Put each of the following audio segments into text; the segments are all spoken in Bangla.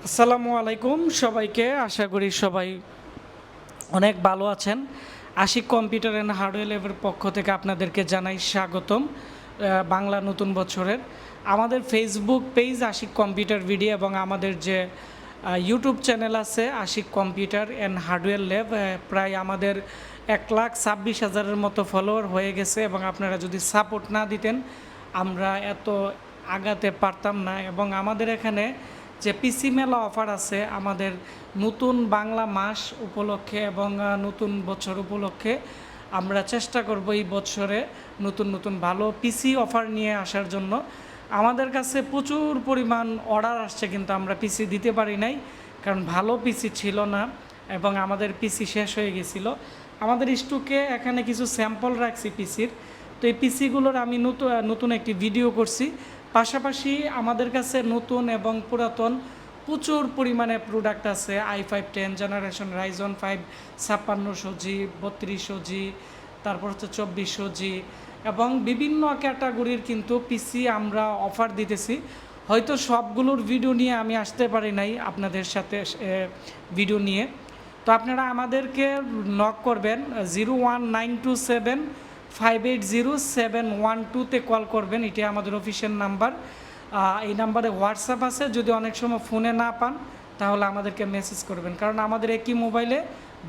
আসসালামু আলাইকুম সবাইকে। আশা করি সবাই অনেক ভালো আছেন। আশিক কম্পিউটার অ্যান্ড হার্ডওয়্যার ল্যাবের পক্ষ থেকে আপনাদেরকে জানাই স্বাগতম বাংলা নতুন বছরের। আমাদের Facebook page Ashik computer video এবং আমাদের যে ইউটিউব চ্যানেল আছে Ashik computer and hardware lab, প্রায় আমাদের 1,26,000-এর মতো ফলোয়ার হয়ে গেছে এবং আপনারা যদি সাপোর্ট না দিতেন আমরা এত আগাতে পারতাম না। এবং আমাদের এখানে যে পিসি মেলা অফার আছে আমাদের নতুন বাংলা মাস উপলক্ষে এবং নতুন বছর উপলক্ষে, আমরা চেষ্টা করব এই বছরে নতুন নতুন ভালো পিসি অফার নিয়ে আসার জন্য। আমাদের কাছে প্রচুর পরিমাণ অর্ডার আসছে কিন্তু আমরা পিসি দিতে পারি নাই, কারণ ভালো পিসি ছিল না এবং আমাদের পিসি শেষ হয়ে গেছিল। আমাদের স্টকে এখানে কিছু স্যাম্পল রাখছি পিসির, তো এই পিসিগুলোর আমি নতুন একটি ভিডিও করছি। পাশাপাশি আমাদের কাছে নতুন এবং পুরাতন প্রচুর পরিমাণে প্রোডাক্ট আছে। i5 10 generation Ryzen 5 5600G 3200G, তারপর হচ্ছে 2400G এবং বিভিন্ন ক্যাটাগরির কিন্তু পিসি আমরা অফার দিতেছি। হয়তো সবগুলোর ভিডিও নিয়ে আমি আসতে পারি নাই আপনাদের সাথে ভিডিও নিয়ে, তো আপনারা আমাদেরকে নক করবেন 01927580712-তে কল করবেন। এটি আমাদের অফিসিয়াল নাম্বার। এই নাম্বারে হোয়াটসঅ্যাপ আছে, যদি অনেক সময় ফোনে না পান তাহলে আমাদেরকে মেসেজ করবেন, কারণ আমাদের একই মোবাইলে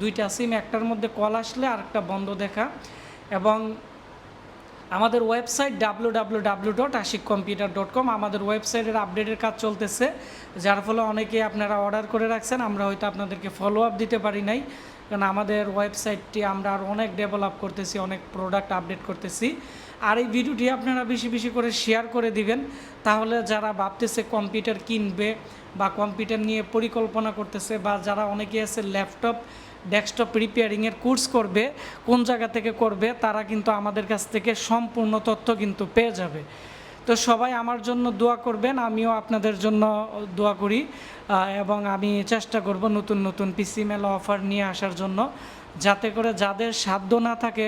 দুইটা সিম, একটার মধ্যে কল আসলে আরেকটা বন্ধ দেখা। এবং আমাদের ওয়েবসাইট www.ashikcomputer.com, আমাদের ওয়েবসাইটের আপডেটের কাজ চলতেছে, যার ফলে অনেকে আপনারা অর্ডার করে রাখছেন, আমরা হয়তো আপনাদেরকে ফলো আপ দিতে পারি নাই, কারণ আমাদের ওয়েবসাইটটি আমরা আর অনেক ডেভেলপ করতেছি, অনেক প্রোডাক্ট আপডেট করতেছি। আর এই ভিডিওটি আপনারা বেশি বেশি করে শেয়ার করে দিবেন, তাহলে যারা ভাবতেছে কম্পিউটার কিনবে বা কম্পিউটার নিয়ে পরিকল্পনা করতেছে, বা যারা অনেকে আছে ল্যাপটপ ডেস্কটপ রিপেয়ারিংয়ের কোর্স করবে, কোন জায়গা থেকে করবে, তারা কিন্তু আমাদের কাছ থেকে সম্পূর্ণ তথ্য কিন্তু পেয়ে যাবে। তো সবাই আমার জন্য দোয়া করবেন, আমিও আপনাদের জন্য দোয়া করি এবং আমি চেষ্টা করব নতুন নতুন পিসি মেলা অফার নিয়ে আসার জন্য, যাতে করে যাদের সাধ্য না থাকে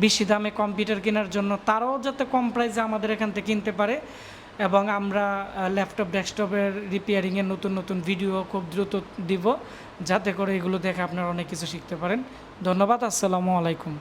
বেশি দামে কম্পিউটার কেনার জন্য, তারাও যাতে কম প্রাইসে আমাদের এখান থেকে কিনতে পারে। এবং আমরা ল্যাপটপ ডেস্কটপের রিপেয়ারিংয়ের নতুন নতুন ভিডিও খুব দ্রুত দিব, যাতে করে এগুলো দেখে আপনারা অনেক কিছু শিখতে পারেন। ধন্যবাদ। আসসালামু আলাইকুম।